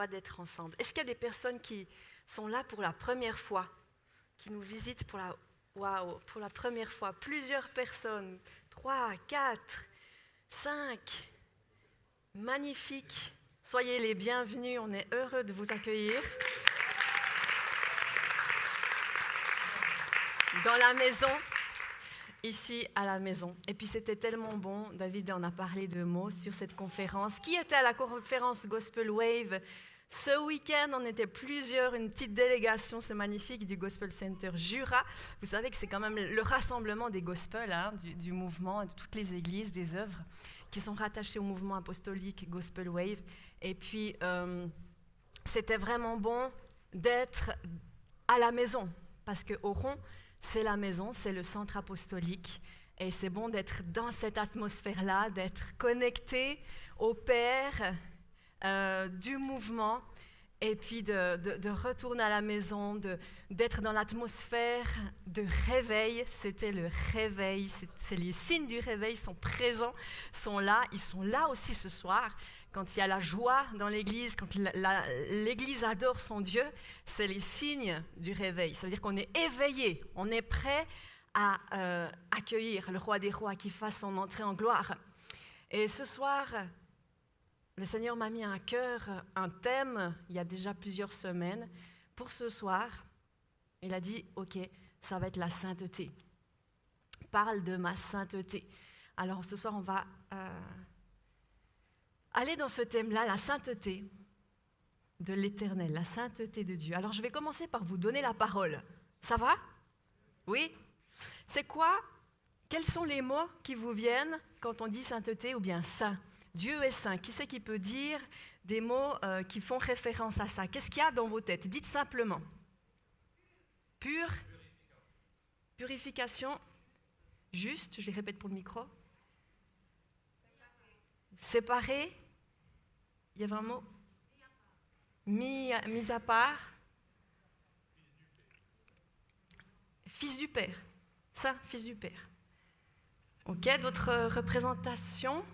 joie d'être ensemble. Est-ce qu'il y a des personnes qui sont là pour la première fois, qui nous visitent pour la première fois? Plusieurs personnes, 3, 4, 5. Magnifique. Soyez les bienvenus, on est heureux de vous accueillir. Dans la maison, ici à la maison. Et puis c'était tellement bon, David en a parlé de mots sur cette conférence. Qui était à la conférence Gospel Wave ce week-end? On était plusieurs, une petite délégation, c'est magnifique, du Gospel Center Jura. Vous savez que c'est quand même le rassemblement des gospels, du mouvement, de toutes les églises, des œuvres qui sont rattachées au mouvement apostolique Gospel Wave. Et puis, c'était vraiment bon d'être à la maison, parce que Oron, c'est la maison, c'est le centre apostolique. Et c'est bon d'être dans cette atmosphère-là, d'être connecté au Père du mouvement, et puis de retourner à la maison, d'être dans l'atmosphère de réveil. C'était le réveil, c'est les signes du réveil sont présents, ils sont là aussi ce soir. Quand il y a la joie dans l'Église, quand l'Église adore son Dieu, c'est les signes du réveil. Ça veut dire qu'on est éveillé, on est prêt à accueillir le Roi des Rois qui fasse son entrée en gloire. Et ce soir, le Seigneur m'a mis à cœur un thème, il y a déjà plusieurs semaines. Pour ce soir, il a dit, OK, ça va être la sainteté. Parle de ma sainteté. Alors ce soir, on va aller dans ce thème-là, la sainteté de l'Éternel, la sainteté de Dieu. Alors je vais commencer par vous donner la parole. Ça va? Oui? C'est quoi? Quels sont les mots qui vous viennent quand on dit sainteté ou bien saint? Dieu est saint. Qui c'est qui peut dire des mots qui font référence à ça? Qu'est-ce qu'il y a dans vos têtes? Dites simplement. Pur. Purification. Juste, je les répète pour le micro. Séparé. Il y avait un mot. Mis à part. Fils du Père. Saint, fils du Père. Ok, d'autres représentations?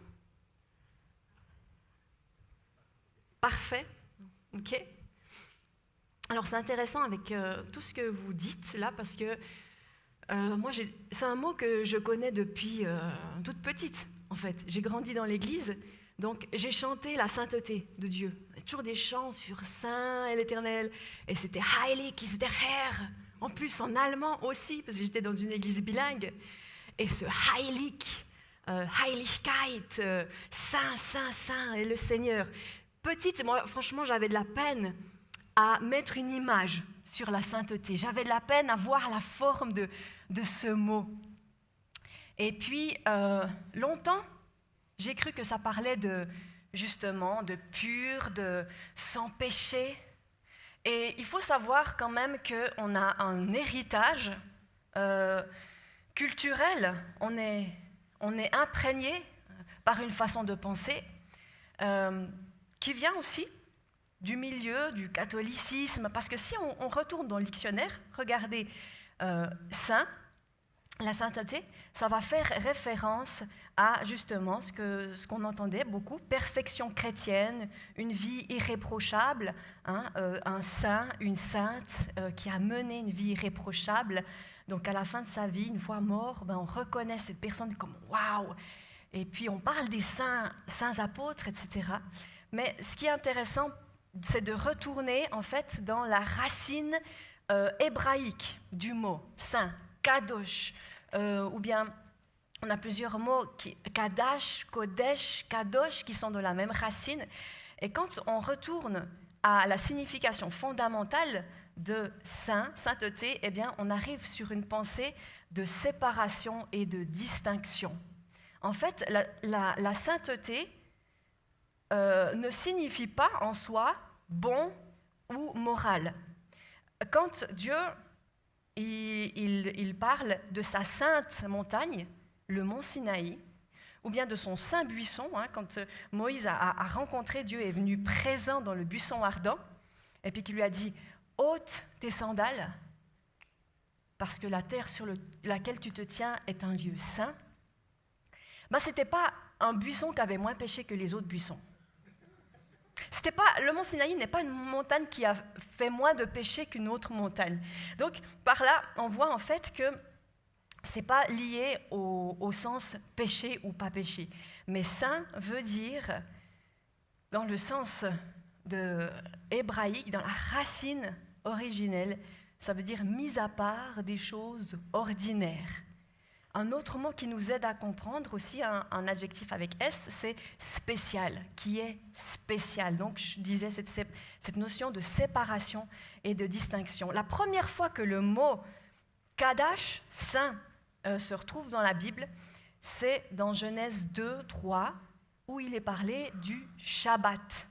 Parfait. Ok. Alors c'est intéressant avec tout ce que vous dites là, parce que moi c'est un mot que je connais depuis toute petite en fait. J'ai grandi dans l'église, donc j'ai chanté la sainteté de Dieu. Il y a toujours des chants sur Saint et l'Éternel, et c'était Heilig ist der Herr, en plus en allemand aussi, parce que j'étais dans une église bilingue. Et ce Heilig, Heiligkeit, Saint, Saint, Saint est le Seigneur. Petite, moi, franchement, j'avais de la peine à mettre une image sur la sainteté. J'avais de la peine à voir la forme de ce mot. Et puis, longtemps, j'ai cru que ça parlait justement de pur, de sans péché. Et il faut savoir quand même qu'on a un héritage culturel. On est imprégné par une façon de penser qui vient aussi du milieu du catholicisme, parce que si on retourne dans le dictionnaire, regardez saint, la sainteté, ça va faire référence à justement ce qu'on entendait beaucoup, perfection chrétienne, une vie irréprochable, un saint, une sainte qui a mené une vie irréprochable. Donc à la fin de sa vie, une fois mort, on reconnaît cette personne comme waouh. Et puis on parle des saints apôtres, etc. Mais ce qui est intéressant, c'est de retourner en fait dans la racine hébraïque du mot saint, kadosh, ou bien on a plusieurs mots, kadash, kodesh, kadosh, qui sont de la même racine. Et quand on retourne à la signification fondamentale de saint, sainteté, eh bien on arrive sur une pensée de séparation et de distinction. En fait, la sainteté ne signifie pas en soi bon ou moral. Quand Dieu il parle de sa sainte montagne, le mont Sinaï, ou bien de son saint buisson, quand Moïse a rencontré Dieu, est venu présent dans le buisson ardent, et puis qu'il lui a dit « ôte tes sandales, parce que la terre sur laquelle tu te tiens est un lieu saint », ce n'était pas un buisson qui avait moins péché que les autres buissons. Le mont Sinaï n'est pas une montagne qui a fait moins de péchés qu'une autre montagne. Donc, par là, on voit en fait que ce n'est pas lié au sens péché ou pas péché. Mais saint veut dire, dans le sens hébraïque, dans la racine originelle, ça veut dire mis à part des choses ordinaires. Un autre mot qui nous aide à comprendre aussi, un adjectif avec S, c'est spécial, qui est spécial. Donc je disais cette notion de séparation et de distinction. La première fois que le mot Kadash, saint, se retrouve dans la Bible, c'est dans Genèse 2, 3, où il est parlé du Shabbat.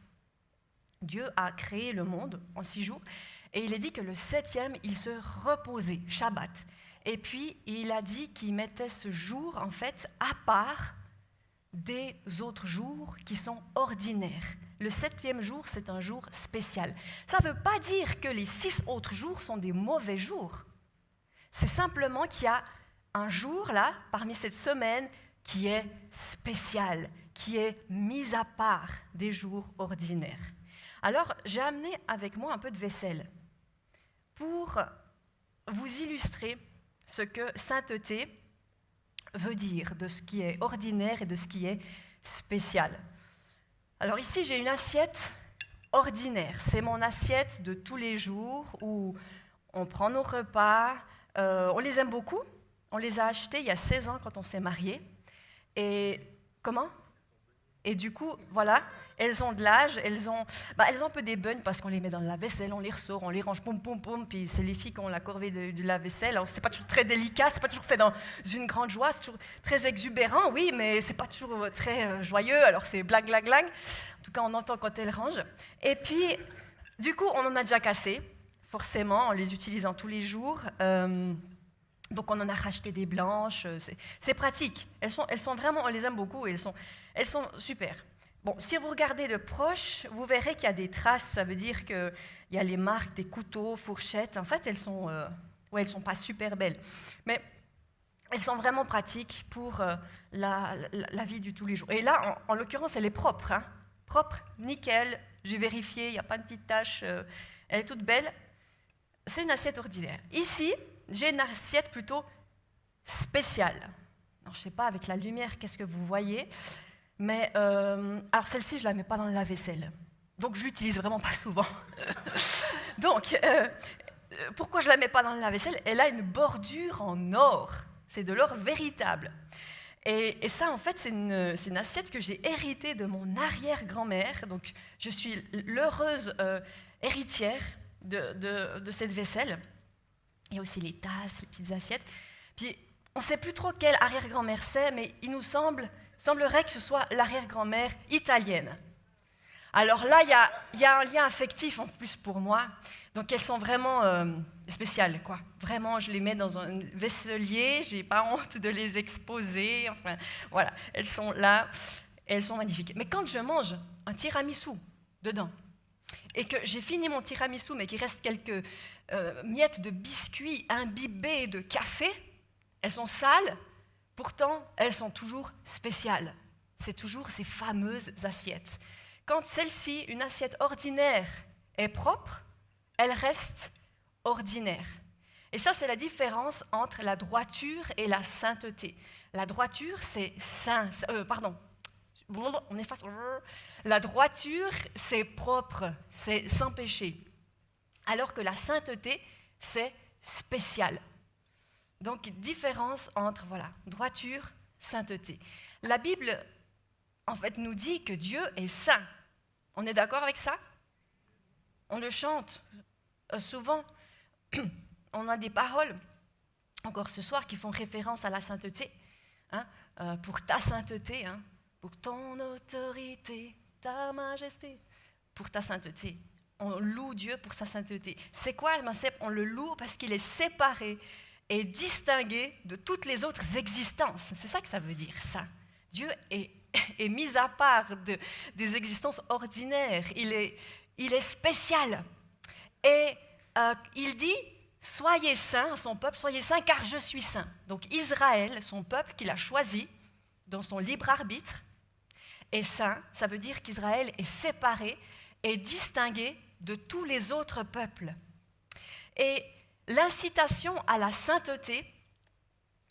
Dieu a créé le monde en 6 jours, et il est dit que le 7e, il se reposait, Shabbat. Et puis, il a dit qu'il mettait ce jour, en fait, à part des autres jours qui sont ordinaires. Le 7e jour, c'est un jour spécial. Ça ne veut pas dire que les 6 autres jours sont des mauvais jours. C'est simplement qu'il y a un jour, là, parmi cette semaine, qui est spécial, qui est mis à part des jours ordinaires. Alors, j'ai amené avec moi un peu de vaisselle pour vous illustrer ce que sainteté veut dire, de ce qui est ordinaire et de ce qui est spécial. Alors ici, j'ai une assiette ordinaire. C'est mon assiette de tous les jours où on prend nos repas. On les aime beaucoup. On les a achetés il y a 16 ans quand on s'est mariés. Et comment ? Et du coup, voilà, elles ont de l'âge, elles ont un peu des bunnes parce qu'on les met dans le lave-vaisselle, on les ressort, on les range, poum, poum, poum, puis c'est les filles qui ont la corvée du lave-vaisselle. Alors, c'est pas toujours très délicat, c'est pas toujours fait dans une grande joie, c'est toujours très exubérant, oui, mais c'est pas toujours très joyeux, alors c'est blague, blague, blague. En tout cas, on entend quand elles rangent. Et puis, du coup, on en a déjà cassé, forcément, en les utilisant tous les jours. Donc on en a racheté des blanches, c'est pratique. Elles sont vraiment, on les aime beaucoup et elles sont super. Bon, si vous regardez de proche, vous verrez qu'il y a des traces, ça veut dire qu'il y a les marques des couteaux, fourchettes. En fait, elles sont pas super belles, mais elles sont vraiment pratiques pour la vie du tous les jours. Et là, en l'occurrence, elle est propre, hein. Propre, nickel, j'ai vérifié, il n'y a pas de petite tache, elle est toute belle. C'est une assiette ordinaire. Ici, j'ai une assiette plutôt spéciale. Alors, je ne sais pas, avec la lumière, qu'est-ce que vous voyez, mais alors celle-ci, je ne la mets pas dans le lave-vaisselle. Donc, je ne l'utilise vraiment pas souvent. Donc, pourquoi je ne la mets pas dans le lave-vaisselle ? Elle a une bordure en or. C'est de l'or véritable. Et ça, en fait, c'est une assiette que j'ai héritée de mon arrière-grand-mère. Donc, je suis l'heureuse héritière de cette vaisselle. Il y a aussi les tasses, les petites assiettes. Puis, on ne sait plus trop quelle arrière-grand-mère c'est, mais il nous semblerait que ce soit l'arrière-grand-mère italienne. Alors là, il y a un lien affectif en plus pour moi. Donc, elles sont vraiment spéciales, quoi. Vraiment, je les mets dans un vaisselier, je n'ai pas honte de les exposer. Enfin, voilà, elles sont là, elles sont magnifiques. Mais quand je mange un tiramisu dedans, et que j'ai fini mon tiramisu, mais qu'il reste quelques miettes de biscuits imbibés de café, elles sont sales, pourtant elles sont toujours spéciales. C'est toujours ces fameuses assiettes. Quand celle-ci, une assiette ordinaire, est propre, elle reste ordinaire. Et ça, c'est la différence entre la droiture et la sainteté. La droiture, c'est saint, on efface. La droiture, c'est propre, c'est sans péché. Alors que la sainteté, c'est spécial. Donc, différence entre, droiture, sainteté. La Bible, en fait, nous dit que Dieu est saint. On est d'accord avec ça ? On le chante souvent. On a des paroles, encore ce soir, qui font référence à la sainteté. Pour ta sainteté, pour ton autorité, ta majesté, pour ta sainteté. On loue Dieu pour sa sainteté. C'est quoi? On le loue parce qu'il est séparé et distingué de toutes les autres existences. C'est ça que ça veut dire, saint. Dieu est mis à part des existences ordinaires. Il est spécial. Et il dit, soyez saints à son peuple, soyez saints car je suis saint. Donc Israël, son peuple qu'il a choisi dans son libre arbitre, est saint. Ça veut dire qu'Israël est séparé et distingué de tous les autres peuples. Et l'incitation à la sainteté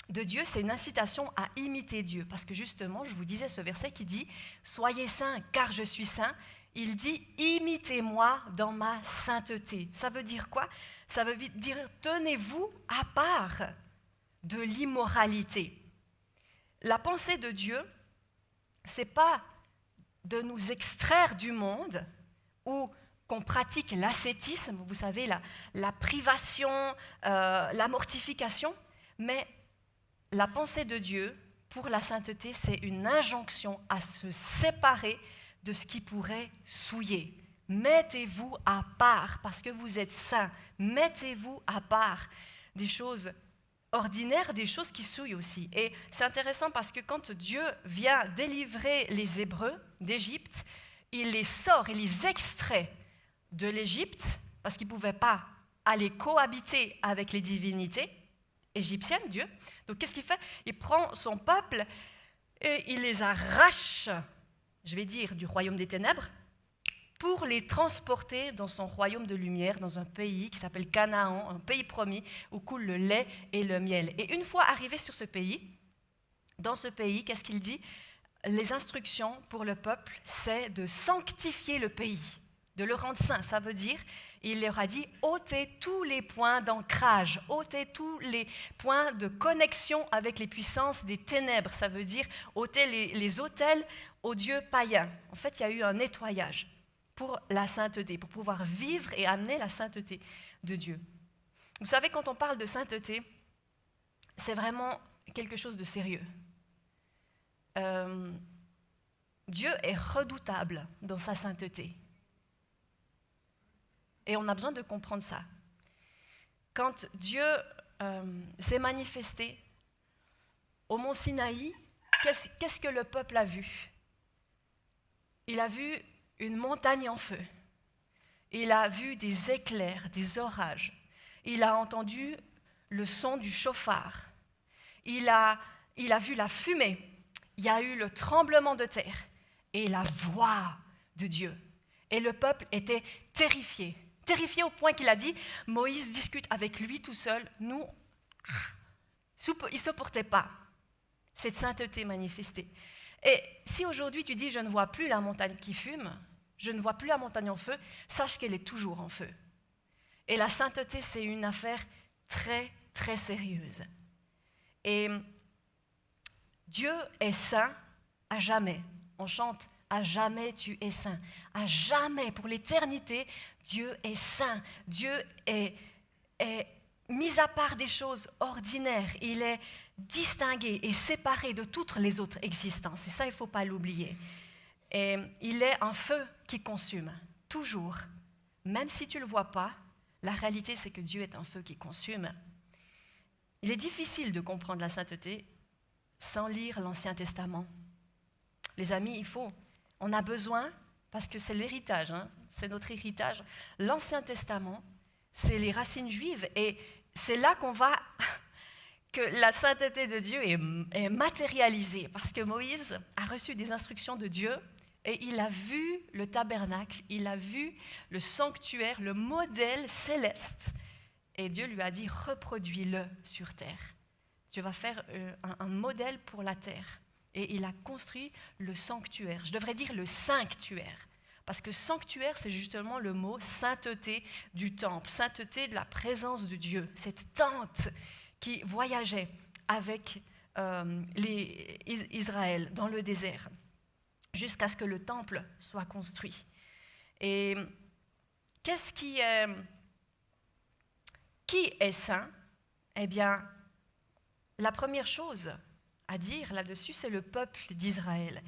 de Dieu, c'est une incitation à imiter Dieu. Parce que justement, je vous disais ce verset qui dit « Soyez saints, car je suis saint ». Il dit « Imitez-moi dans ma sainteté ». Ça veut dire quoi? Ça veut dire « Tenez-vous à part de l'immoralité ». La pensée de Dieu, ce n'est pas de nous extraire du monde ou qu'on pratique l'ascétisme, vous savez, la privation, la mortification, mais la pensée de Dieu pour la sainteté, c'est une injonction à se séparer de ce qui pourrait souiller. Mettez-vous à part, parce que vous êtes saints, mettez-vous à part des choses ordinaires, des choses qui souillent aussi. Et c'est intéressant parce que quand Dieu vient délivrer les Hébreux d'Égypte, il les sort, il les extrait de l'Égypte, parce qu'ils ne pouvaient pas aller cohabiter avec les divinités égyptiennes, Dieu. Donc qu'est-ce qu'il fait? Il prend son peuple et il les arrache, je vais dire, du royaume des ténèbres, pour les transporter dans son royaume de lumière, dans un pays qui s'appelle Canaan, un pays promis, où coule le lait et le miel. Et une fois arrivé sur ce pays, dans ce pays, qu'est-ce qu'il dit? Les instructions pour le peuple, c'est de sanctifier le pays, de le rendre saint. Ça veut dire, il leur a dit, ôtez tous les points d'ancrage, ôtez tous les points de connexion avec les puissances des ténèbres. Ça veut dire, ôtez les autels aux dieux païens. En fait, il y a eu un nettoyage pour la sainteté, pour pouvoir vivre et amener la sainteté de Dieu. Vous savez, quand on parle de sainteté, c'est vraiment quelque chose de sérieux. Dieu est redoutable dans sa sainteté. Et on a besoin de comprendre ça. Quand Dieu s'est manifesté au mont Sinaï, qu'est-ce que le peuple a vu? Il a vu une montagne en feu. Il a vu des éclairs, des orages. Il a entendu le son du chauffard. Il a vu la fumée. Il y a eu le tremblement de terre et la voix de Dieu. Et le peuple était terrifié. Terrifié au point qu'il a dit, Moïse discute avec lui tout seul. Nous, il ne supportait pas cette sainteté manifestée. Et si aujourd'hui tu dis, je ne vois plus la montagne qui fume, je ne vois plus la montagne en feu, sache qu'elle est toujours en feu. Et la sainteté, c'est une affaire très, très sérieuse. Et Dieu est saint à jamais. On chante, à jamais tu es saint. À jamais, pour l'éternité, Dieu est saint. Dieu est mis à part des choses ordinaires. Il est distingué et séparé de toutes les autres existences. Et ça, il ne faut pas l'oublier. Et il est un feu qui consume, toujours. Même si tu ne le vois pas, la réalité, c'est que Dieu est un feu qui consume. Il est difficile de comprendre la sainteté sans lire l'Ancien Testament. Les amis, on a besoin, parce que c'est l'héritage, c'est notre héritage. L'Ancien Testament, c'est les racines juives, et c'est là que la sainteté de Dieu est matérialisée, parce que Moïse a reçu des instructions de Dieu, et il a vu le tabernacle, il a vu le sanctuaire, le modèle céleste, et Dieu lui a dit, reproduis-le sur terre. Dieu va faire un modèle pour la terre. Et il a construit le sanctuaire. Je devrais dire le sanctuaire. Parce que sanctuaire, c'est justement le mot sainteté du temple, sainteté de la présence de Dieu. Cette tente qui voyageait avec Israël dans le désert, jusqu'à ce que le temple soit construit. Et qui est saint? Eh bien, la première chose à dire là-dessus, c'est le peuple d'Israël.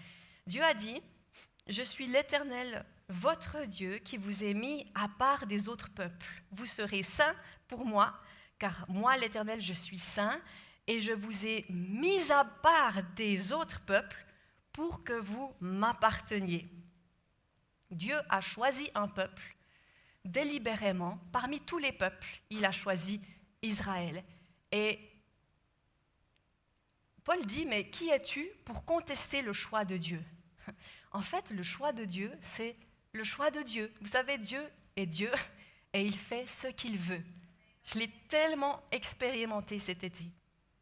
Dieu a dit, « Je suis l'Éternel, votre Dieu, qui vous ai mis à part des autres peuples. Vous serez saints pour moi, car moi, l'Éternel, je suis saint, et je vous ai mis à part des autres peuples pour que vous m'apparteniez. » Dieu a choisi un peuple délibérément. Parmi tous les peuples, il a choisi Israël. Et Paul dit, mais qui es-tu pour contester le choix de Dieu? En fait, le choix de Dieu, c'est le choix de Dieu. Vous savez, Dieu est Dieu et il fait ce qu'il veut. Je l'ai tellement expérimenté cet été.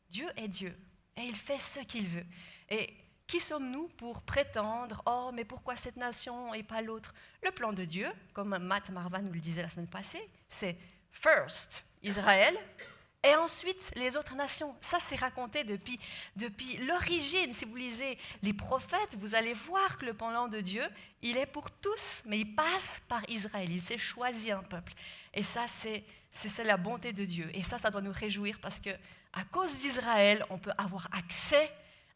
Dieu est Dieu et il fait ce qu'il veut. Et qui sommes-nous pour prétendre « Oh, mais pourquoi cette nation et pas l'autre ?» Le plan de Dieu, comme Matt Marvan nous le disait la semaine passée, c'est « First, Israël » et ensuite les autres nations. Ça, c'est raconté depuis l'origine. Si vous lisez les prophètes, vous allez voir que le plan de Dieu, il est pour tous, mais il passe par Israël. Il s'est choisi un peuple. Et ça, c'est la bonté de Dieu. Et ça doit nous réjouir parce qu'à cause d'Israël, on peut avoir accès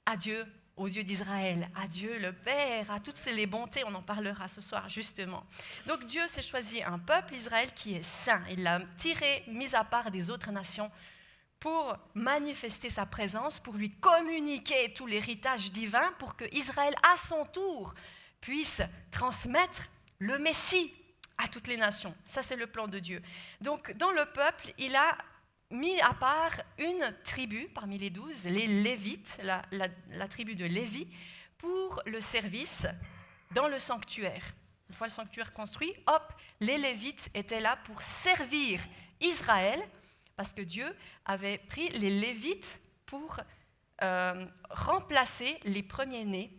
à Dieu, au Dieu d'Israël, à Dieu le Père, à toutes les bontés. On en parlera ce soir, justement. Donc Dieu s'est choisi un peuple, Israël, qui est saint. Il l'a tiré, mis à part des autres nations, pour manifester sa présence, pour lui communiquer tout l'héritage divin, pour que Israël, à son tour, puisse transmettre le Messie à toutes les nations. Ça, c'est le plan de Dieu. Donc, dans le peuple, il a mis à part une tribu parmi les 12, les Lévites, la tribu de Lévi, pour le service dans le sanctuaire. Une fois le sanctuaire construit, hop, les Lévites étaient là pour servir Israël, parce que Dieu avait pris les Lévites pour remplacer les premiers-nés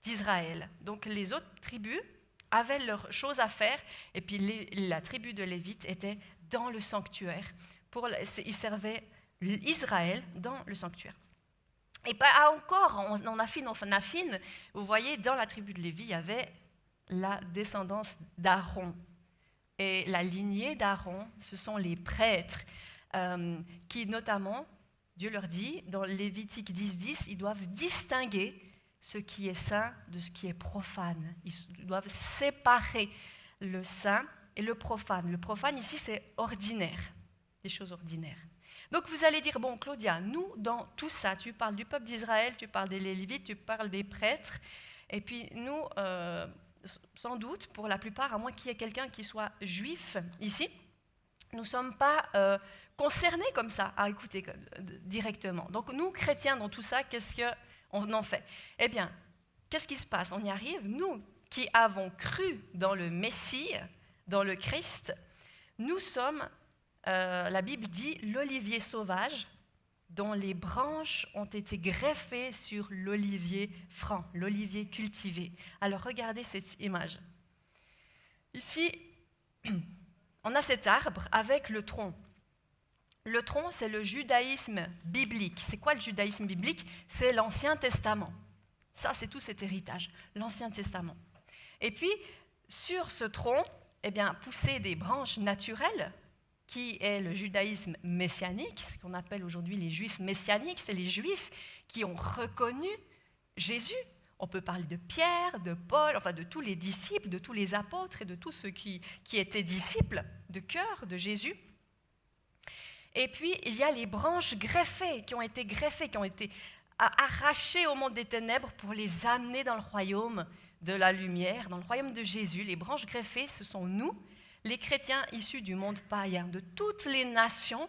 d'Israël. Donc les autres tribus avaient leurs choses à faire, et puis la tribu de Lévites était dans le sanctuaire. Ils servaient Israël dans le sanctuaire. Et pas encore, on affine. Vous voyez, dans la tribu de Lévi, il y avait la descendance d'Aaron. Et la lignée d'Aaron, ce sont les prêtres qui, notamment, Dieu leur dit, dans Lévitique 10.10, ils doivent distinguer ce qui est saint de ce qui est profane. Ils doivent séparer le saint et le profane. Le profane, ici, c'est ordinaire. Des choses ordinaires. Donc vous allez dire, bon Claudia, nous dans tout ça, tu parles du peuple d'Israël, tu parles des Lévites, tu parles des prêtres, et puis nous, sans doute, pour la plupart, à moins qu'il y ait quelqu'un qui soit juif ici, nous ne sommes pas concernés comme ça à écouter directement. Donc nous, chrétiens, dans tout ça, qu'est-ce qu'on en fait? Eh bien, qu'est-ce qui se passe? On y arrive, nous qui avons cru dans le Messie, dans le Christ, nous sommes... la Bible dit l'olivier sauvage dont les branches ont été greffées sur l'olivier franc, l'olivier cultivé. Alors regardez cette image. Ici, on a cet arbre avec le tronc. Le tronc, c'est le judaïsme biblique. C'est quoi le judaïsme biblique? C'est l'Ancien Testament. Ça, c'est tout cet héritage, l'Ancien Testament. Et puis, sur ce tronc, eh bien, poussaient des branches naturelles, qui est le judaïsme messianique, ce qu'on appelle aujourd'hui les juifs messianiques, c'est les juifs qui ont reconnu Jésus. On peut parler de Pierre, de Paul, enfin de tous les disciples, de tous les apôtres et de tous ceux qui étaient disciples de cœur de Jésus. Et puis, il y a les branches greffées, qui ont été arrachées au monde des ténèbres pour les amener dans le royaume de la lumière, dans le royaume de Jésus. Les branches greffées, ce sont nous, les chrétiens issus du monde païen, de toutes les nations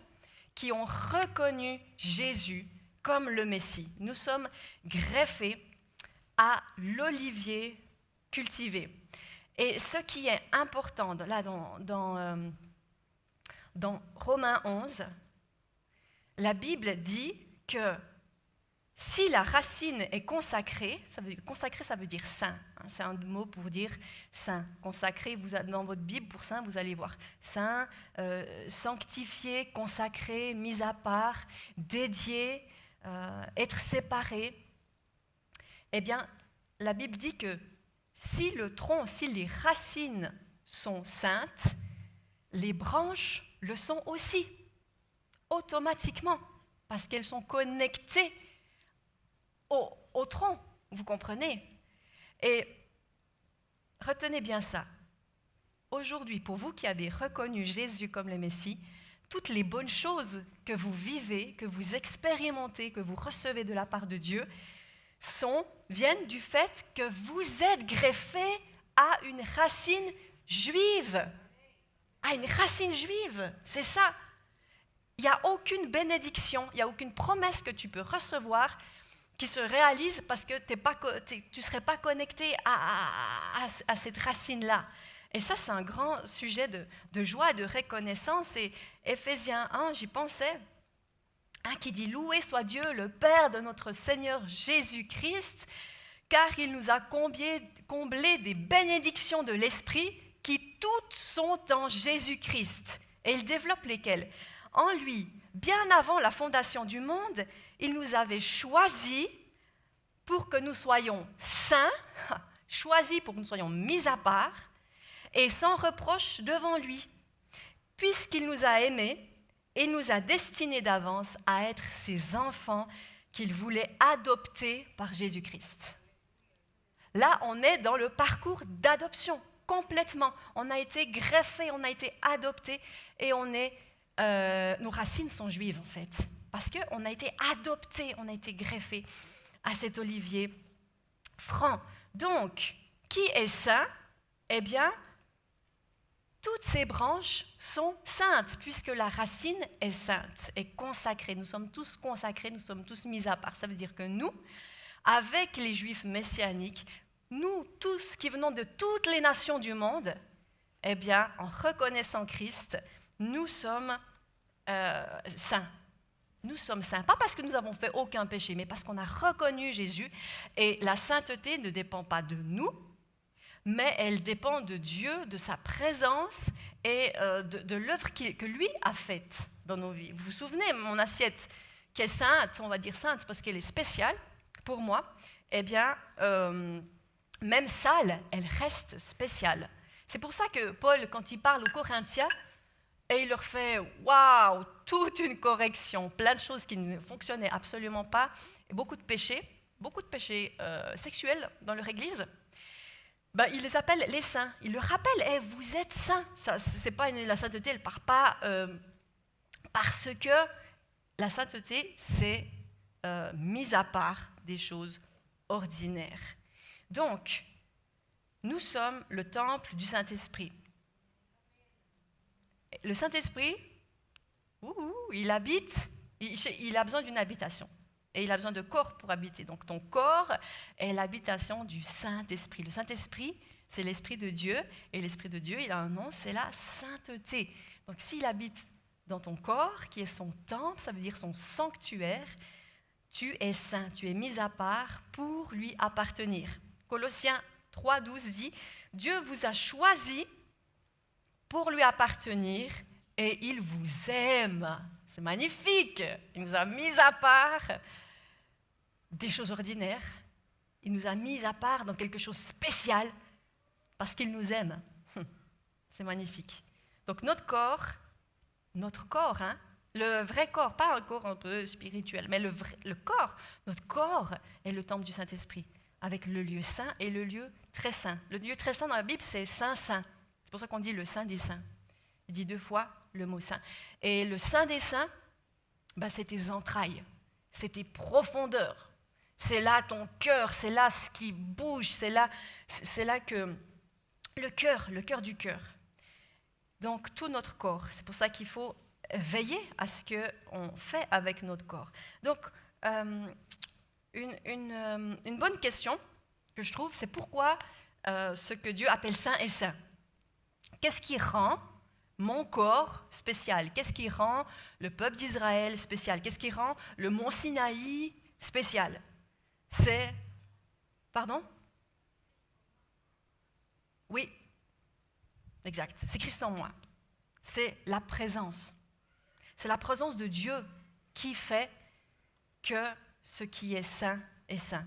qui ont reconnu Jésus comme le Messie. Nous sommes greffés à l'olivier cultivé. Et ce qui est important, là dans Romains 11, la Bible dit que si la racine est consacrée, ça veut dire saint. C'est un mot pour dire saint. Consacré, dans votre Bible, pour saint, vous allez voir saint, sanctifié, consacré, mis à part, dédié, être séparé. Eh bien, la Bible dit que si le tronc, si les racines sont saintes, les branches le sont aussi, automatiquement, parce qu'elles sont connectées au tronc, vous comprenez? Et retenez bien ça. Aujourd'hui, pour vous qui avez reconnu Jésus comme le Messie, toutes les bonnes choses que vous vivez, que vous expérimentez, que vous recevez de la part de Dieu, viennent du fait que vous êtes greffés à une racine juive. À une racine juive, c'est ça. Il n'y a aucune bénédiction, il n'y a aucune promesse que tu peux recevoir qui se réalise parce que tu ne serais pas connecté à cette racine-là. Et ça, c'est un grand sujet de joie et de reconnaissance. Et Éphésiens 1, j'y pensais, qui dit « Loué soit Dieu, le Père de notre Seigneur Jésus-Christ, car il nous a comblés des bénédictions de l'Esprit qui toutes sont en Jésus-Christ. » Et il développe lesquelles? En lui, bien avant la fondation du monde, il nous avait choisis pour que nous soyons saints, choisis pour que nous soyons mis à part et sans reproche devant lui, puisqu'il nous a aimés et nous a destinés d'avance à être ses enfants qu'il voulait adopter par Jésus-Christ. Là, on est dans le parcours d'adoption, complètement. On a été greffés, on a été adoptés et nos racines sont juives en fait. Parce qu'on a été adoptés, on a été greffés à cet olivier franc. Donc, qui est saint? Eh bien, toutes ces branches sont saintes, puisque la racine est sainte, est consacrée. Nous sommes tous consacrés, nous sommes tous mis à part. Ça veut dire que nous, avec les Juifs messianiques, nous tous qui venons de toutes les nations du monde, eh bien, en reconnaissant Christ, nous sommes saints. Nous sommes saints, pas parce que nous n'avons fait aucun péché, mais parce qu'on a reconnu Jésus. Et la sainteté ne dépend pas de nous, mais elle dépend de Dieu, de sa présence et de l'œuvre que lui a faite dans nos vies. Vous vous souvenez, mon assiette qui est sainte, on va dire sainte parce qu'elle est spéciale pour moi, eh bien, même sale, elle reste spéciale. C'est pour ça que Paul, quand il parle aux Corinthiens, et il leur fait « waouh !» toute une correction, plein de choses qui ne fonctionnaient absolument pas, et beaucoup de péchés sexuels dans leur église. Il les appelle les saints. Il leur rappelle « vous êtes saints ». La sainteté, elle ne part pas parce que la sainteté, c'est mise à part des choses ordinaires. Donc, nous sommes le temple du Saint-Esprit. Le Saint-Esprit, il habite, il a besoin d'une habitation. Et il a besoin de corps pour habiter. Donc ton corps est l'habitation du Saint-Esprit. Le Saint-Esprit, c'est l'Esprit de Dieu. Et l'Esprit de Dieu, il a un nom, c'est la sainteté. Donc s'il habite dans ton corps, qui est son temple, ça veut dire son sanctuaire, tu es saint, tu es mis à part pour lui appartenir. Colossiens 3,12 dit « Dieu vous a choisi pour lui appartenir et il vous aime. » C'est magnifique. Il nous a mis à part des choses ordinaires. Il nous a mis à part dans quelque chose de spécial parce qu'il nous aime. C'est magnifique. Donc notre corps, le vrai corps, pas un corps un peu spirituel, mais le corps, notre corps est le temple du Saint-Esprit avec le lieu saint et le lieu très saint. Le lieu très saint dans la Bible, c'est Saint-Saint. C'est pour ça qu'on dit le Saint des Saints. Il dit 2 fois le mot saint. Et le Saint des Saints, c'est tes entrailles, c'est tes profondeurs. C'est là ton cœur, c'est là ce qui bouge, c'est là que le cœur du cœur. Donc tout notre corps, c'est pour ça qu'il faut veiller à ce qu'on fait avec notre corps. Donc une bonne question que je trouve, c'est pourquoi ce que Dieu appelle saint est saint. Qu'est-ce qui rend mon corps spécial? Qu'est-ce qui rend le peuple d'Israël spécial? Qu'est-ce qui rend le mont Sinaï spécial? C'est... Pardon? Oui, exact. C'est Christ en moi. C'est la présence. C'est la présence de Dieu qui fait que ce qui est saint est saint.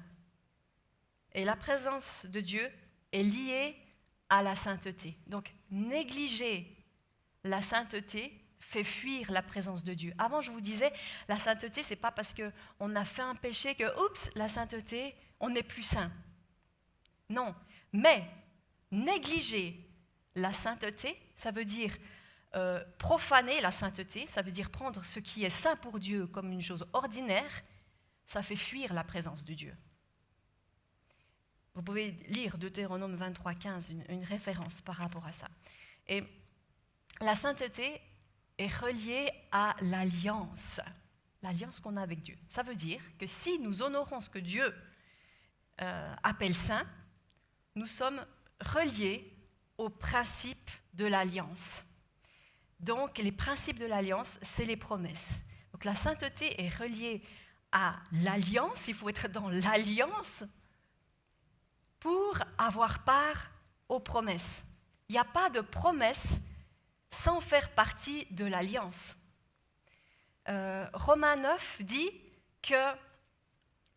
Et la présence de Dieu est liée à la sainteté. Donc, négliger la sainteté fait fuir la présence de Dieu. Avant, je vous disais, la sainteté, ce n'est pas parce qu'on a fait un péché que, oups, la sainteté, on n'est plus saint. Non, mais négliger la sainteté, ça veut dire profaner la sainteté, ça veut dire prendre ce qui est saint pour Dieu comme une chose ordinaire, ça fait fuir la présence de Dieu. Vous pouvez lire Deutéronome 23,15, une référence par rapport à ça. Et la sainteté est reliée à l'alliance. l'alliance qu'on a avec Dieu. Ça veut dire que si nous honorons ce que Dieu appelle saint, nous sommes reliés aux principes de l'alliance. Donc, les principes de l'alliance, c'est les promesses. Donc, la sainteté est reliée à l'alliance. Il faut être dans l'alliance pour avoir part aux promesses. Il n'y a pas de promesse sans faire partie de l'alliance. Romains 9 dit que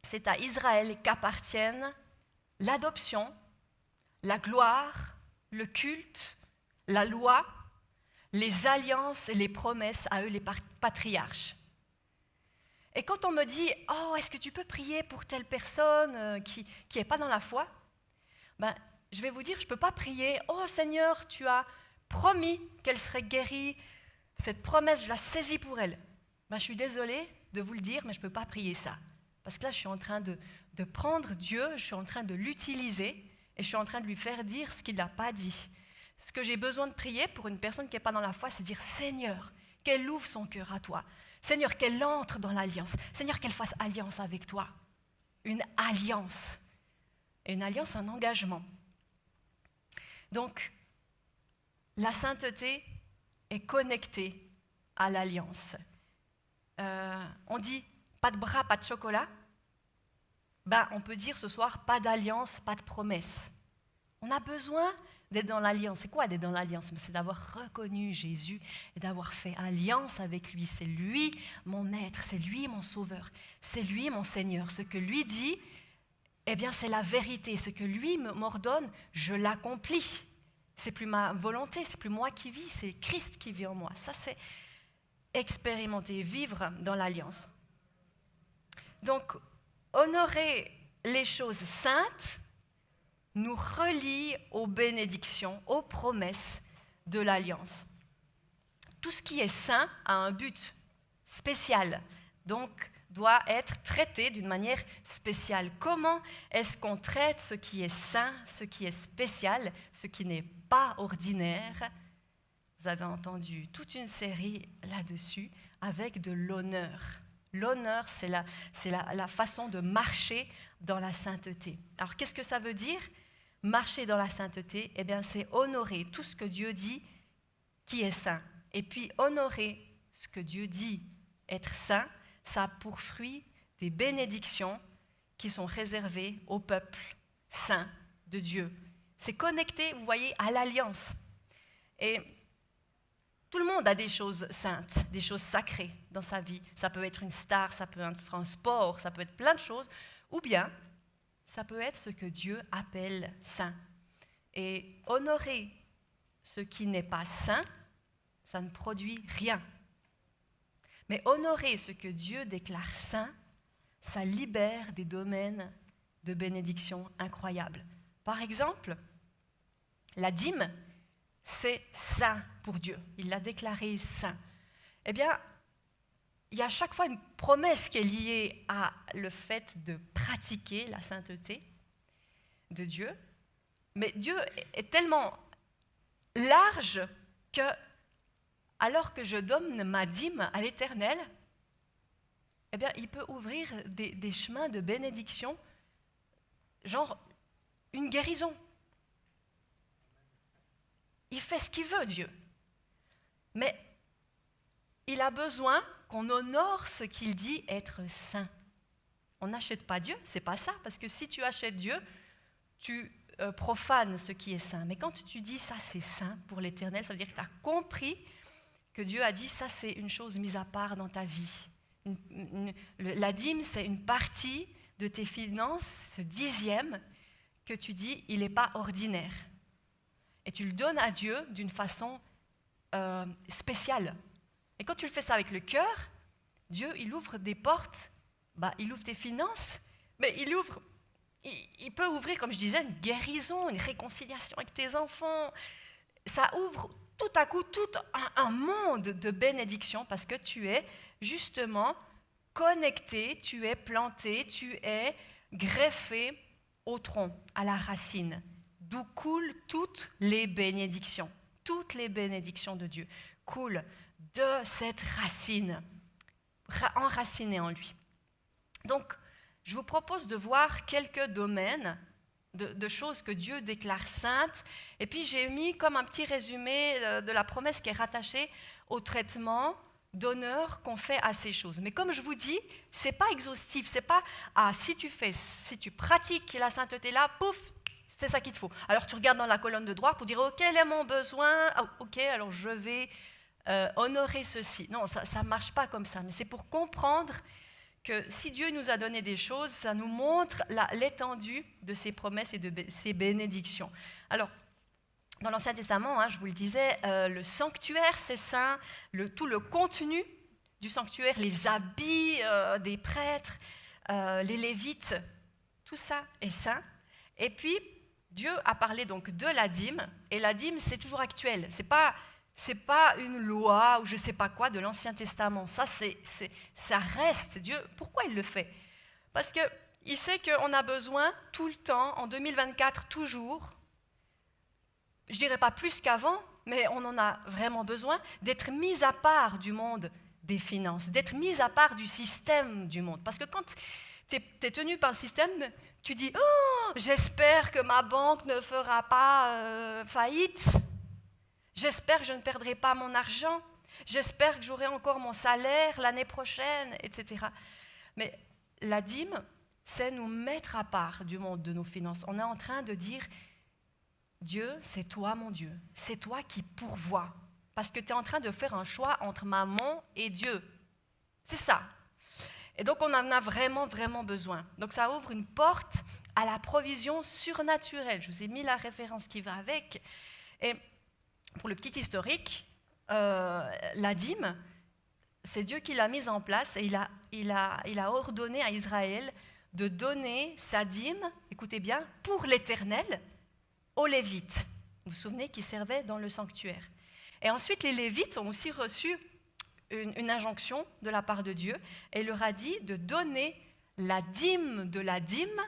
c'est à Israël qu'appartiennent l'adoption, la gloire, le culte, la loi, les alliances et les promesses à eux, les patriarches. Et quand on me dit « Oh, est-ce que tu peux prier pour telle personne qui n'est pas dans la foi ?» je vais vous dire, je ne peux pas prier « Oh Seigneur, tu as promis qu'elle serait guérie, cette promesse, je la saisis pour elle. » Je suis désolée de vous le dire, mais je ne peux pas prier ça. Parce que là, je suis en train de prendre Dieu, je suis en train de l'utiliser et je suis en train de lui faire dire ce qu'il n'a pas dit. Ce que j'ai besoin de prier pour une personne qui n'est pas dans la foi, c'est dire « Seigneur, qu'elle ouvre son cœur à toi. Seigneur, qu'elle entre dans l'alliance. Seigneur, qu'elle fasse alliance avec toi. » Une alliance. Et une alliance, un engagement. Donc, la sainteté est connectée à l'alliance. On dit pas de bras, pas de chocolat. On peut dire ce soir pas d'alliance, pas de promesse. On a besoin d'être dans l'alliance. C'est quoi d'être dans l'alliance? C'est d'avoir reconnu Jésus et d'avoir fait alliance avec lui. C'est lui mon maître, c'est lui mon sauveur, c'est lui mon Seigneur. Ce que lui dit, c'est la vérité. Ce que lui m'ordonne, je l'accomplis. C'est plus ma volonté, c'est plus moi qui vis, c'est Christ qui vit en moi. Ça, c'est expérimenter, vivre dans l'alliance. Donc, honorer les choses saintes nous relie aux bénédictions, aux promesses de l'alliance. Tout ce qui est saint a un but spécial, donc doit être traité d'une manière spéciale. Comment est-ce qu'on traite ce qui est saint, ce qui est spécial, ce qui n'est pas ordinaire? Vous avez entendu toute une série là-dessus avec de l'honneur. L'honneur, c'est la façon de marcher dans la sainteté. Alors, qu'est-ce que ça veut dire? Marcher dans la sainteté, c'est honorer tout ce que Dieu dit qui est saint. Et puis, honorer ce que Dieu dit être saint, ça a pour fruit des bénédictions qui sont réservées au peuple saint de Dieu. C'est connecté, vous voyez, à l'alliance. Et tout le monde a des choses saintes, des choses sacrées dans sa vie. Ça peut être une star, ça peut être un sport, ça peut être plein de choses. Ou bien, ça peut être ce que Dieu appelle saint. Et honorer ce qui n'est pas saint, ça ne produit rien. Mais honorer ce que Dieu déclare saint, ça libère des domaines de bénédiction incroyables. Par exemple, la dîme, c'est saint pour Dieu. Il l'a déclaré saint. Il y a à chaque fois une promesse qui est liée à le fait de pratiquer la sainteté de Dieu. Mais Dieu est tellement large que, alors que je donne ma dîme à l'Éternel, il peut ouvrir des chemins de bénédiction, genre une guérison. Il fait ce qu'il veut, Dieu. Mais il a besoin qu'on honore ce qu'il dit être saint. On n'achète pas Dieu, c'est pas ça, parce que si tu achètes Dieu, tu profanes ce qui est saint. Mais quand tu dis ça c'est saint pour l'Éternel, ça veut dire que tu as compris que Dieu a dit ça c'est une chose mise à part dans ta vie. La dîme, c'est une partie de tes finances, ce 10e, que tu dis il n'est pas ordinaire. Et tu le donnes à Dieu d'une façon spéciale. Et quand tu le fais ça avec le cœur, Dieu, il ouvre des portes, il ouvre tes finances, mais il peut ouvrir, comme je disais, une guérison, une réconciliation avec tes enfants. Ça ouvre tout à coup tout un monde de bénédictions parce que tu es justement connecté, tu es planté, tu es greffé au tronc, à la racine, d'où coulent toutes les bénédictions. Toutes les bénédictions de Dieu coulent de cette racine. enracinés en lui. Donc, je vous propose de voir quelques domaines de choses que Dieu déclare saintes. Et puis, j'ai mis comme un petit résumé de la promesse qui est rattachée au traitement d'honneur qu'on fait à ces choses. Mais comme je vous dis, ce n'est pas exhaustif. C'est pas, si tu pratiques la sainteté là, pouf, c'est ça qu'il te faut. Alors, tu regardes dans la colonne de droite pour dire, OK, quel est mon besoin? OK, alors je vais honorer ceci. Non, ça ne marche pas comme ça. Mais c'est pour comprendre que si Dieu nous a donné des choses, ça nous montre l'étendue de ses promesses et de ses bénédictions. Alors, dans l'Ancien Testament, je vous le disais, le sanctuaire, c'est saint, tout le contenu du sanctuaire, les habits des prêtres, les Lévites, tout ça est saint. Et puis, Dieu a parlé donc de la dîme, et la dîme, c'est toujours actuel. C'est pas une loi ou je ne sais pas quoi de l'Ancien Testament. Ça reste. Dieu, pourquoi il le fait? Parce qu'il sait qu'on a besoin tout le temps, en 2024, toujours, je ne dirais pas plus qu'avant, mais on en a vraiment besoin, d'être mis à part du monde des finances, d'être mis à part du système du monde. Parce que quand tu es tenu par le système, tu dis « Oh, j'espère que ma banque ne fera pas faillite. J'espère que je ne perdrai pas mon argent. J'espère que j'aurai encore mon salaire l'année prochaine, etc. » Mais la dîme, c'est nous mettre à part du monde de nos finances. On est en train de dire « Dieu, c'est toi mon Dieu. C'est toi qui pourvois. » Parce que tu es en train de faire un choix entre maman et Dieu. C'est ça. Et donc, on en a vraiment, vraiment besoin. Donc, ça ouvre une porte à la provision surnaturelle. Je vous ai mis la référence qui va avec. Et pour le petit historique, la dîme, c'est Dieu qui l'a mise en place et il a ordonné à Israël de donner sa dîme, écoutez bien, pour l'Éternel, aux Lévites. Vous vous souvenez qu'ils servaient dans le sanctuaire. Et ensuite, les Lévites ont aussi reçu une injonction de la part de Dieu et il leur a dit de donner la dîme de la dîme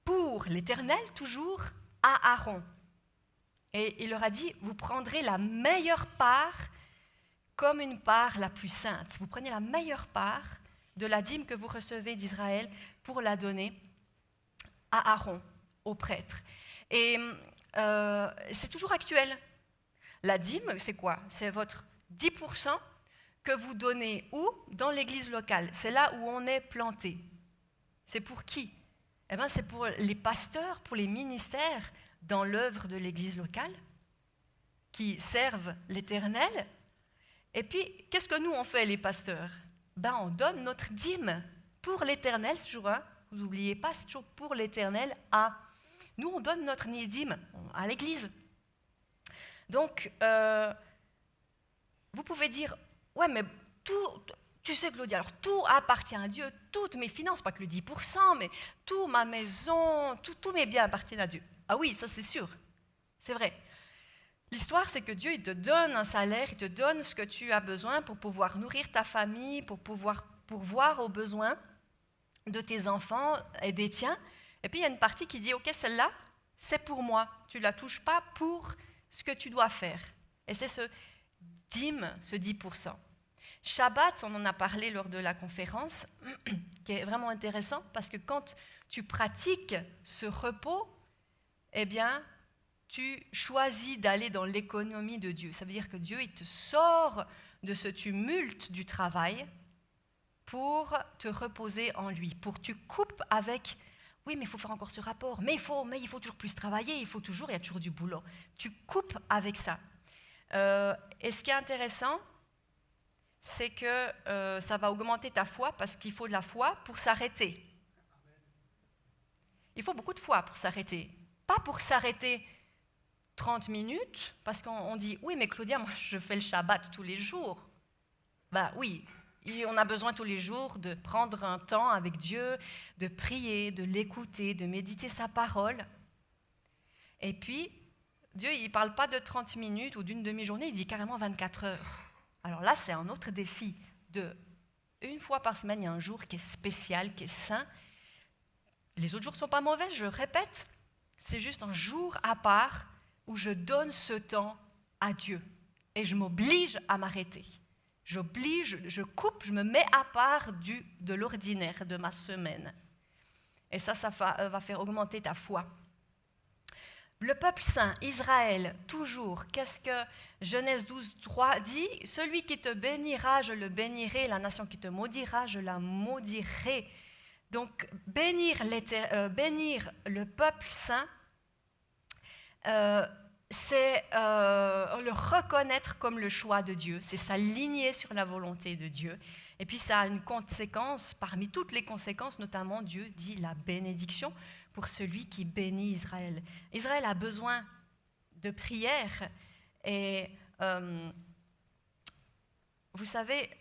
pour l'Éternel, toujours, à Aaron. Et il leur a dit, vous prendrez la meilleure part comme une part la plus sainte. Vous prenez la meilleure part de la dîme que vous recevez d'Israël pour la donner à Aaron, au prêtre. Et c'est toujours actuel. La dîme, c'est quoi? C'est votre 10% que vous donnez où? Dans l'église locale. C'est là où on est planté. C'est pour qui? Eh bien, c'est pour les pasteurs, pour les ministères dans l'œuvre de l'église locale qui servent l'Éternel. Et puis, qu'est-ce que nous, on fait, les pasteurs? Ben, on donne notre dîme pour l'Éternel, c'est toujours, vous n'oubliez pas, c'est toujours pour l'Éternel. Nous, on donne notre dîme à l'église. Donc, vous pouvez dire, ouais, mais tout, tu sais, Claudia, alors tout appartient à Dieu, toutes mes finances, pas que le 10%, mais toute ma maison, tous mes biens appartiennent à Dieu. Ah oui, ça c'est sûr, c'est vrai. L'histoire, c'est que Dieu, il te donne un salaire, il te donne ce que tu as besoin pour pouvoir nourrir ta famille, pour pouvoir pourvoir aux besoins de tes enfants et des tiens. Et puis, il y a une partie qui dit, OK, celle-là, c'est pour moi. Tu ne la touches pas pour ce que tu dois faire. Et c'est ce dîme, ce 10%. Shabbat, on en a parlé lors de la conférence, qui est vraiment intéressant, parce que quand tu pratiques ce repos, eh bien, tu choisis d'aller dans l'économie de Dieu. Ça veut dire que Dieu, il te sort de ce tumulte du travail pour te reposer en lui, pour que tu coupes avec « oui, mais il faut faire encore ce rapport, mais il faut toujours plus travailler, il y a toujours du boulot ». Tu coupes avec ça. Et ce qui est intéressant, c'est que ça va augmenter ta foi parce qu'il faut de la foi pour s'arrêter. Il faut beaucoup de foi pour s'arrêter. Pas pour s'arrêter 30 minutes, parce qu'on dit, oui, mais Claudia, moi, je fais le Shabbat tous les jours. Ben oui, on a besoin tous les jours de prendre un temps avec Dieu, de prier, de l'écouter, de méditer sa parole. Et puis, Dieu, il ne parle pas de 30 minutes ou d'une demi-journée, il dit carrément 24 heures. Alors là, c'est un autre défi. Une fois par semaine, il y a un jour qui est spécial, qui est saint. Les autres jours ne sont pas mauvais, je répète. C'est juste un jour à part où je donne ce temps à Dieu et je m'oblige à m'arrêter. J'oblige, je coupe, je me mets à part de l'ordinaire de ma semaine. Et ça va faire augmenter ta foi. Le peuple saint, Israël, toujours, qu'est-ce que Genèse 12, 3 dit? Celui qui te bénira, je le bénirai, la nation qui te maudira, je la maudirai. Donc, bénir le peuple saint, c'est le reconnaître comme le choix de Dieu, c'est s'aligner sur la volonté de Dieu. Et puis ça a une conséquence, parmi toutes les conséquences, notamment Dieu dit la bénédiction pour celui qui bénit Israël. Israël a besoin de prière et vous savez,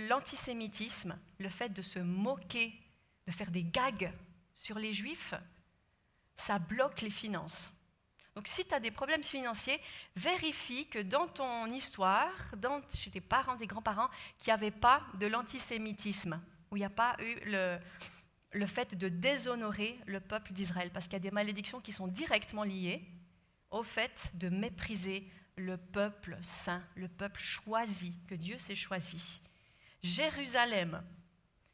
l'antisémitisme, le fait de se moquer, de faire des gags sur les Juifs, ça bloque les finances. Donc si tu as des problèmes financiers, vérifie que dans ton histoire, chez tes parents, tes grands-parents, qu'il n'y avait pas de l'antisémitisme, où il n'y a pas eu le fait de déshonorer le peuple d'Israël, parce qu'il y a des malédictions qui sont directement liées au fait de mépriser le peuple saint, le peuple choisi, que Dieu s'est choisi. Jérusalem,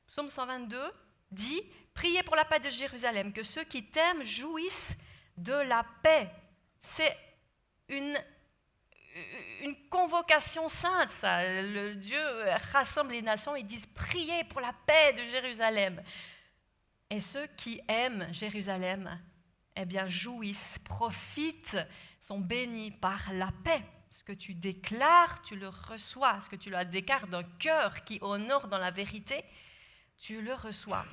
Psaume 122 dit « Priez pour la paix de Jérusalem, que ceux qui t'aiment jouissent de la paix ». C'est une convocation sainte, ça. Le Dieu rassemble les nations et disent « Priez pour la paix de Jérusalem ». Et ceux qui aiment Jérusalem, eh bien, jouissent, profitent, sont bénis par la paix. Ce que tu déclares, tu le reçois. Ce que tu la déclares d'un cœur qui honore dans la vérité, tu le reçois.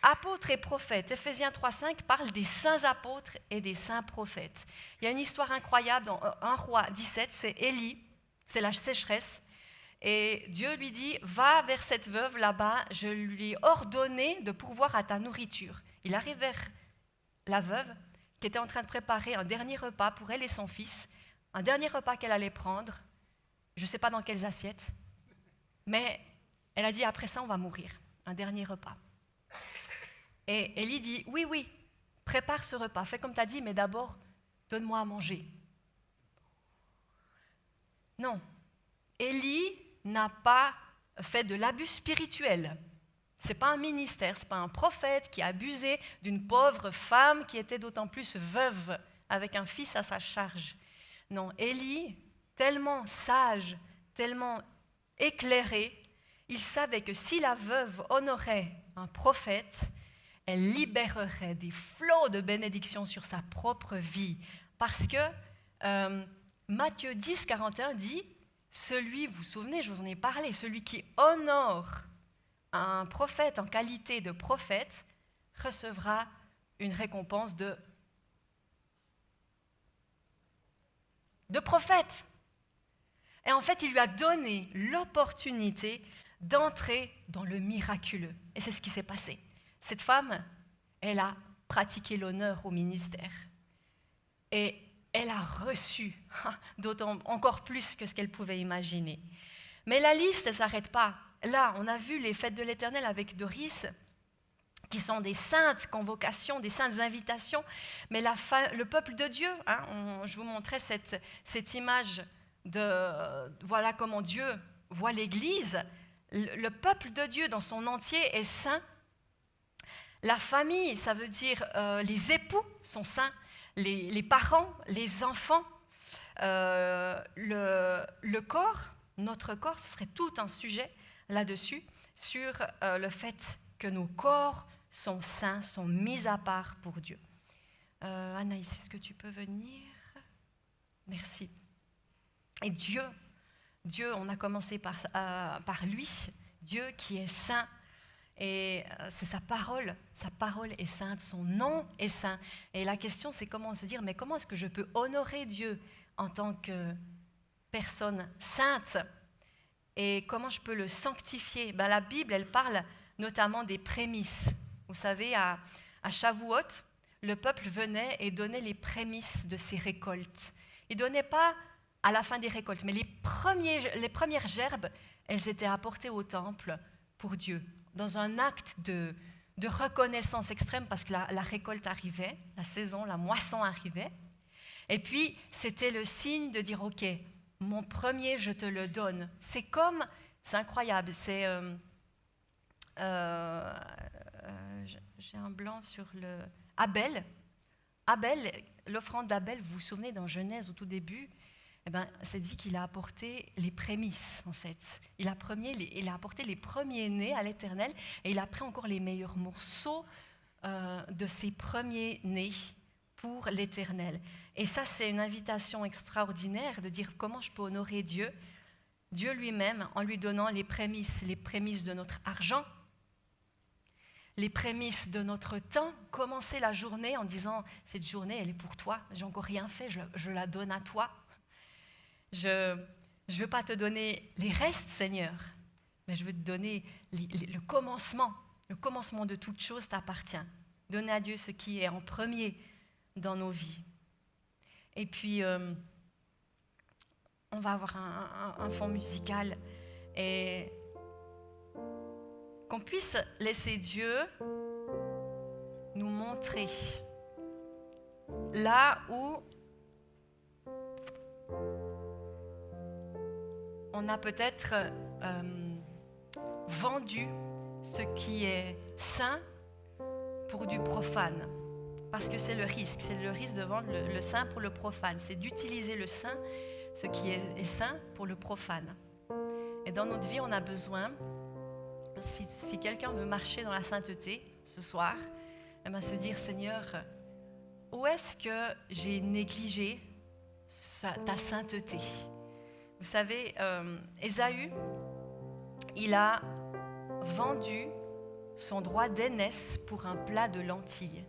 Apôtres et prophètes, Éphésiens 3,5 parle des saints apôtres et des saints prophètes. Il y a une histoire incroyable dans 1 Roi 17, c'est Élie, c'est la sécheresse. Et Dieu lui dit, va vers cette veuve là-bas, je lui ai ordonné de pourvoir à ta nourriture. Il arrive vers la veuve qui était en train de préparer un dernier repas pour elle et son fils, un dernier repas qu'elle allait prendre, je ne sais pas dans quelles assiettes, mais elle a dit, après ça, on va mourir, un dernier repas. Et Élie dit, oui, prépare ce repas, fais comme tu as dit, mais d'abord, donne-moi à manger. Non, Élie n'a pas fait de l'abus spirituel. Ce n'est pas un ministère, ce n'est pas un prophète qui a abusé d'une pauvre femme qui était d'autant plus veuve, avec un fils à sa charge. Non, Élie, tellement sage, tellement éclairé, il savait que si la veuve honorait un prophète, elle libérerait des flots de bénédictions sur sa propre vie. Parce que Matthieu 10, 41 dit, celui, vous vous souvenez, je vous en ai parlé, celui qui honore un prophète en qualité de prophète recevra une récompense de prophète. Et en fait, il lui a donné l'opportunité d'entrer dans le miraculeux. Et c'est ce qui s'est passé. Cette femme, elle a pratiqué l'honneur au ministère. Et elle a reçu, d'autant encore plus que ce qu'elle pouvait imaginer. Mais la liste ne s'arrête pas. Là, on a vu les fêtes de l'Éternel avec Doris, qui sont des saintes convocations, des saintes invitations. Mais le peuple de Dieu, je vous montrais cette image de voilà comment Dieu voit l'Église. Le peuple de Dieu dans son entier est saint. La famille, ça veut dire les époux sont saints, les parents, les enfants, le corps, notre corps, ce serait tout un sujet là-dessus, sur le fait que nos corps sont saints, sont mis à part pour Dieu. Anaïs, est-ce que tu peux venir? Merci. Et Dieu, on a commencé par lui, Dieu qui est saint. Et c'est sa parole est sainte, son nom est saint. Et la question, c'est comment se dire, mais comment est-ce que je peux honorer Dieu en tant que personne sainte? Et comment je peux le sanctifier? La Bible, elle parle notamment des prémices. Vous savez, à Shavuot, le peuple venait et donnait les prémices de ses récoltes. Il ne donnait pas à la fin des récoltes, mais les premières gerbes, elles étaient apportées au temple pour Dieu, dans un acte de reconnaissance extrême parce que la récolte arrivait, la saison, la moisson arrivait. Et puis, c'était le signe de dire, OK, mon premier, je te le donne. C'est comme C'est incroyable. J'ai un blanc sur le... Abel, l'offrande d'Abel, vous vous souvenez dans Genèse au tout début, c'est dit qu'il a apporté les prémices en fait. Il a apporté les premiers-nés à l'Éternel et il a pris encore les meilleurs morceaux de ses premiers-nés pour l'Éternel. Et ça, c'est une invitation extraordinaire de dire comment je peux honorer Dieu lui-même en lui donnant les prémices de notre argent, les prémices de notre temps, commencer la journée en disant « cette journée, elle est pour toi, j'ai encore rien fait, je la donne à toi. Je ne veux pas te donner les restes, Seigneur, mais je veux te donner le commencement. Le commencement de toute chose t'appartient. Donner à Dieu ce qui est en premier dans nos vies. » Et puis, on va avoir un fond musical et qu'on puisse laisser Dieu nous montrer là où on a peut-être vendu ce qui est saint pour du profane. Parce que c'est le risque de vendre le saint pour le profane. C'est d'utiliser le saint, ce qui est saint, pour le profane. Et dans notre vie, on a besoin, si quelqu'un veut marcher dans la sainteté ce soir, se dire, Seigneur, où est-ce que j'ai négligé ta sainteté? Vous savez, Ésaü, il a vendu son droit d'aînesse pour un plat de lentilles.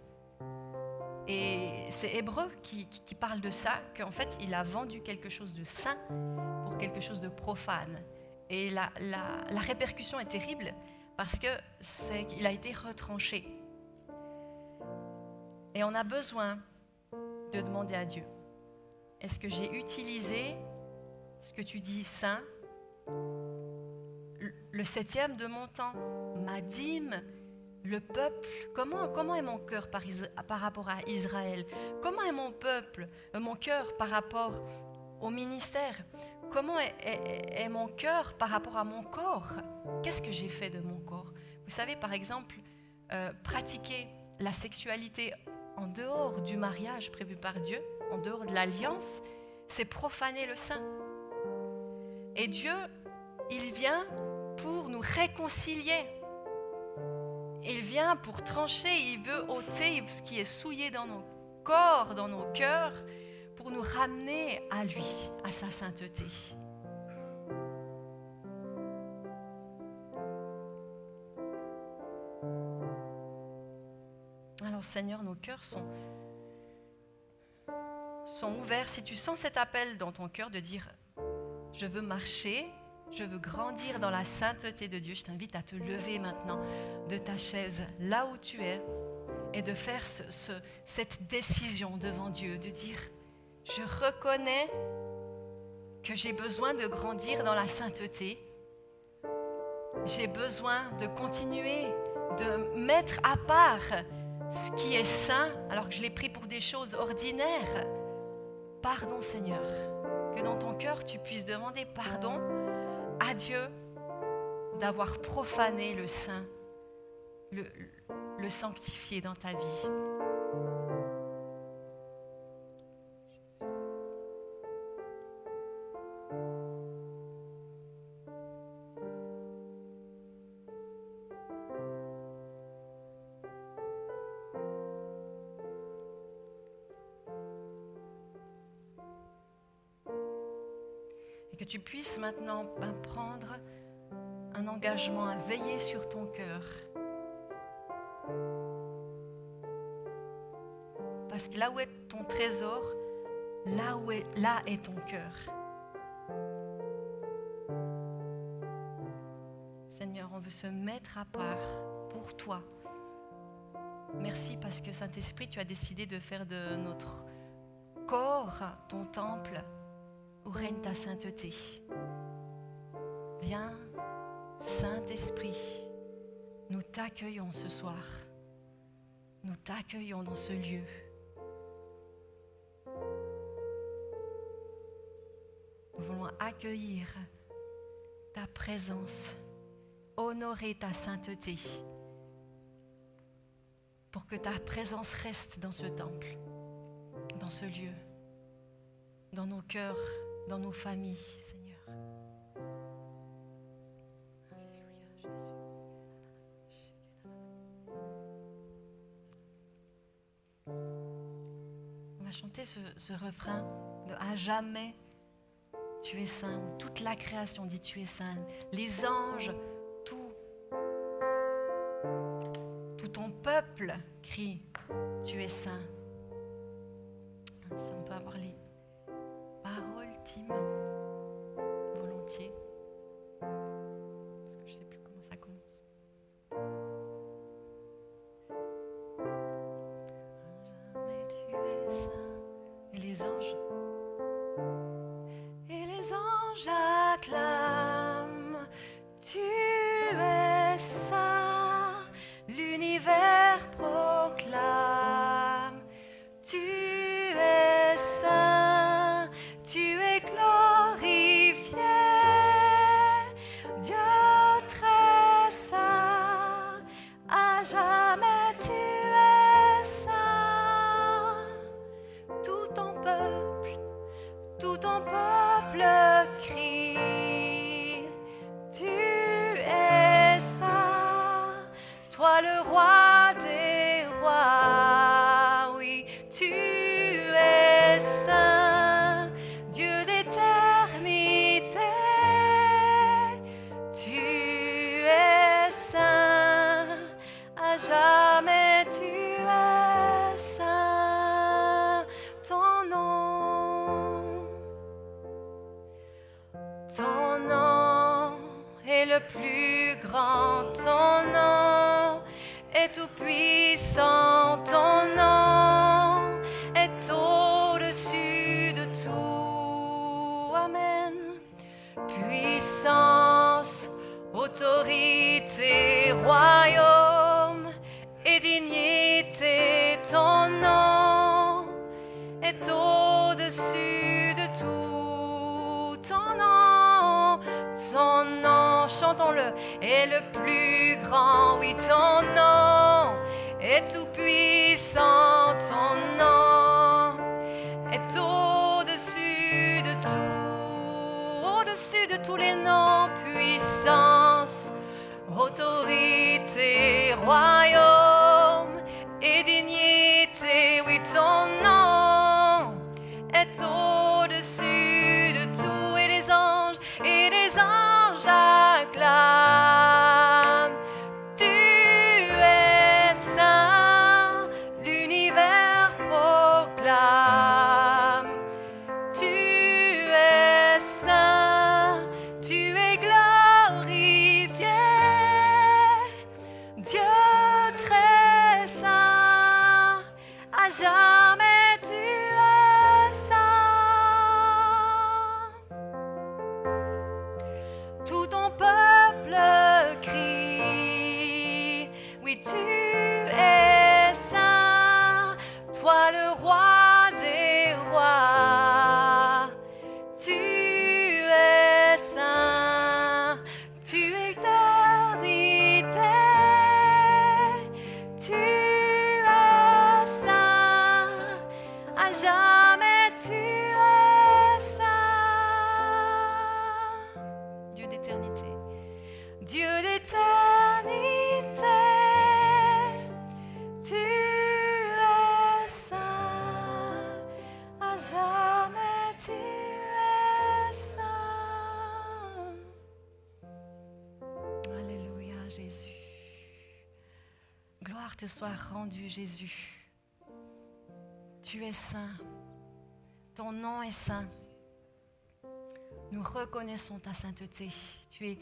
Et c'est Hébreu qui parle de ça, qu'en fait, il a vendu quelque chose de saint pour quelque chose de profane. Et la répercussion est terrible parce qu'il a été retranché. Et on a besoin de demander à Dieu, est-ce que j'ai utilisé ce que tu dis saint, le 7e de mon temps, ma dîme, le peuple, comment est mon cœur par rapport à Israël? Comment est mon cœur par rapport au ministère? Comment est mon cœur par rapport à mon corps? Qu'est-ce que j'ai fait de mon corps? Vous savez, par exemple, pratiquer la sexualité en dehors du mariage prévu par Dieu, en dehors de l'alliance, c'est profaner le saint. Et Dieu, il vient pour nous réconcilier. Il vient pour trancher, il veut ôter ce qui est souillé dans nos corps, dans nos cœurs, pour nous ramener à lui, à sa sainteté. Alors Seigneur, nos cœurs sont ouverts. Si tu sens cet appel dans ton cœur de dire « Je veux marcher », je veux grandir dans la sainteté de Dieu. Je t'invite à te lever maintenant de ta chaise, là où tu es, et de faire cette décision devant Dieu, de dire, je reconnais que j'ai besoin de grandir dans la sainteté. J'ai besoin de continuer, de mettre à part ce qui est saint, alors que je l'ai pris pour des choses ordinaires. Pardon, Seigneur, que dans ton cœur, tu puisses demander pardon à Dieu d'avoir profané le saint, le sanctifié dans ta vie. Et que tu puisses maintenant prendre un engagement à veiller sur ton cœur. Parce que là où est ton trésor, là est ton cœur. Seigneur, on veut se mettre à part pour toi. Merci parce que Saint-Esprit, tu as décidé de faire de notre corps ton temple où règne ta sainteté. Viens, Saint-Esprit, nous t'accueillons ce soir. Nous t'accueillons dans ce lieu. Nous voulons accueillir ta présence, honorer ta sainteté, pour que ta présence reste dans ce temple, dans ce lieu, dans nos cœurs, dans nos familles, Seigneur. Alléluia, Jésus. On va chanter ce refrain de « À jamais, tu es saint ». Toute la création dit « Tu es saint ». Les anges, tout ton peuple crie « Tu es saint ». Si on peut avoir les paroles, Tim, volontiers. Parce que je ne sais plus comment ça commence. Jamais tu es saint. Et les anges acclament, tu es saint. L'univers proclame, tu es saint, tu es glorifié, Dieu très saint, à jamais tu es saint. Tout ton peuple crie, tu es saint, toi le roi des rois, oui, tu es saint, Dieu d'éternité, tu es saint, à jamais tu es saint. Ton nom est le plus grand, ton nom est tout puissant, ton nom est au-dessus de tout. Amen. Puissance, autorité, royaume et dignité, ton nom est au-dessus de tout. Ton nom, chantons-le, est le plus grand, oui, ton nom est tout puissant, ton nom est au-dessus de tous les noms, puissance, autorité, royaume et dignité, oui, ton nom est au-dessus de tout, et les anges acclament, tu es saint, l'univers proclame, tu es saint, tu es glorifié, Dieu très saint, à jamais tu es saint. Tout ton peuple crie, oui, tu es saint, toi le roi des rois, tu es saint, tu es éternité, tu es saint, à jamais tu es saint. Dieu d'éternité, Dieu d'éternité, tu es saint, à jamais tu es saint. Alléluia, Jésus. Gloire te soit rendue, Jésus. Tu es saint, ton nom est saint. Nous reconnaissons ta sainteté. Tu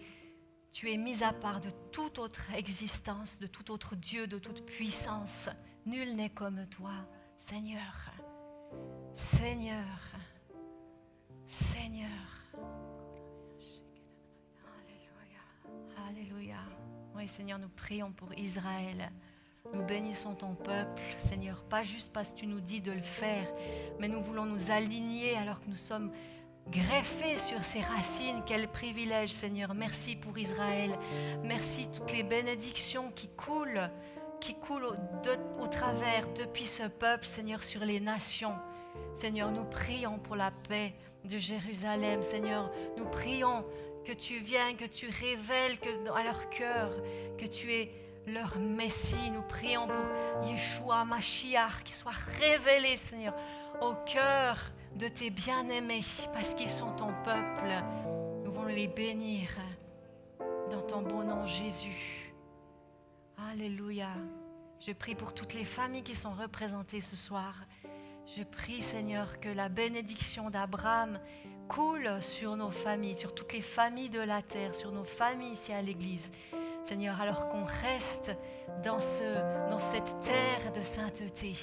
es mis à part de toute autre existence, de tout autre Dieu, de toute puissance. Nul n'est comme toi, Seigneur. Seigneur. Seigneur. Alléluia. Alléluia. Oui, Seigneur, nous prions pour Israël. Nous bénissons ton peuple, Seigneur, pas juste parce que tu nous dis de le faire, mais nous voulons nous aligner alors que nous sommes greffer sur ses racines. Quel privilège, Seigneur. Merci pour Israël. Merci toutes les bénédictions qui coulent au travers depuis ce peuple, Seigneur, sur les nations. Seigneur, nous prions pour la paix de Jérusalem. Seigneur, nous prions que tu viennes, que tu révèles à leur cœur que tu es leur Messie. Nous prions pour Yeshua, Mashiach, qui soit révélé, Seigneur, au cœur de tes bien-aimés, parce qu'ils sont ton peuple. Nous voulons les bénir dans ton beau nom, Jésus. Alléluia. Je prie pour toutes les familles qui sont représentées ce soir. Je prie, Seigneur, que la bénédiction d'Abraham coule sur nos familles, sur toutes les familles de la terre, sur nos familles ici à l'église. Seigneur, alors qu'on reste dans cette terre de sainteté,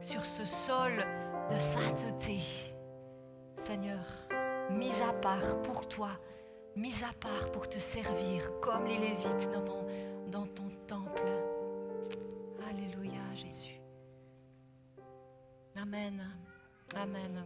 sur ce sol de sainteté. Seigneur, mis à part pour toi, mis à part pour te servir comme les Lévites dans ton temple. Alléluia, Jésus. Amen. Amen.